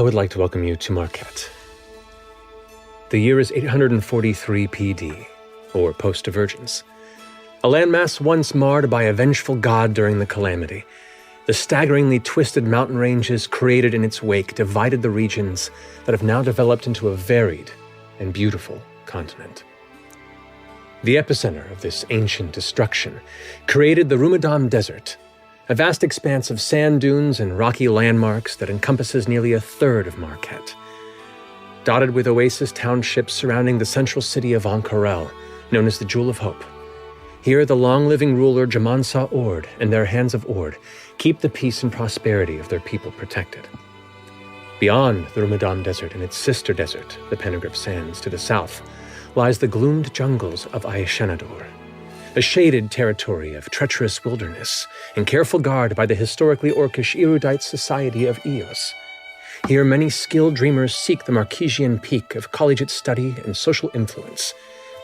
would like to welcome you to Marquet. The year is 843 PD, or post-divergence. A landmass once marred by a vengeful god during the calamity. The staggeringly twisted mountain ranges created in its wake divided the regions that have now developed into a varied and beautiful continent. The epicenter of this ancient destruction created the Rumadam Desert, a vast expanse of sand dunes and rocky landmarks that encompasses nearly a third of Marquet. Dotted with oasis townships surrounding the central city of Ank'Harel, known as the Jewel of Hope. Here, the long-living ruler Jamansa Ord and their Hands of Ord keep the peace and prosperity of their people protected. Beyond the Rumadam Desert and its sister desert, the Penegriff Sands, to the south, lies the gloomed jungles of Aishenador, a shaded territory of treacherous wilderness and careful guard by the historically orcish erudite society of Eos. Here, many skilled dreamers seek the Marquesian peak of collegiate study and social influence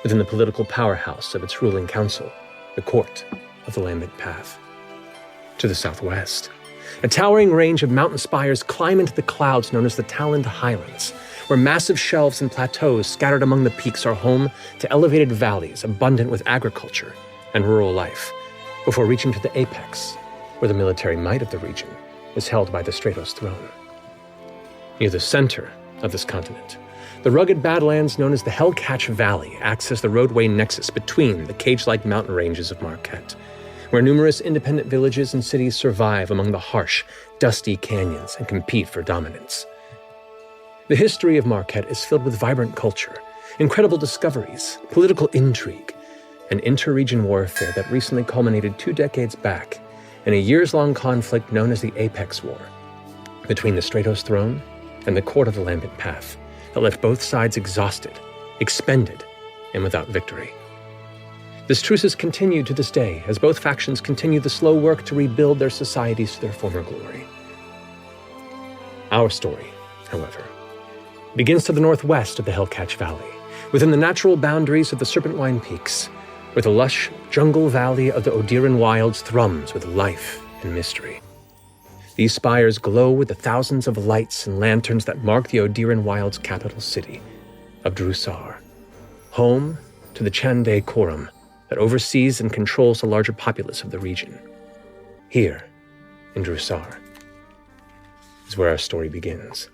within the political powerhouse of its ruling council, the Court of the Lambent Path. To the southwest, a towering range of mountain spires climb into the clouds known as the Talland Highlands, where massive shelves and plateaus scattered among the peaks are home to elevated valleys abundant with agriculture and rural life, before reaching to the apex, where the military might of the region is held by the Stratos throne. Near the center of this continent, the rugged badlands known as the Hellcatch Valley acts as the roadway nexus between the cage-like mountain ranges of Marquet, where numerous independent villages and cities survive among the harsh, dusty canyons and compete for dominance. The history of Marquet is filled with vibrant culture, incredible discoveries, political intrigue, and inter-region warfare that recently culminated 2 decades back in a years-long conflict known as the Apex War between the Stratos throne and the Court of the Lambent Path that left both sides exhausted, expended, and without victory. This truce has continued to this day as both factions continue the slow work to rebuild their societies to their former glory. Our story, however, begins to the northwest of the Hellcatch Valley, within the natural boundaries of the Serpentwine Peaks, where the lush jungle valley of the Odiran Wilds thrums with life and mystery. These spires glow with the thousands of lights and lanterns that mark the Odiran Wilds' capital city of Drusar, home to the Chande Quorum that oversees and controls the larger populace of the region. Here, in Drusar, is where our story begins.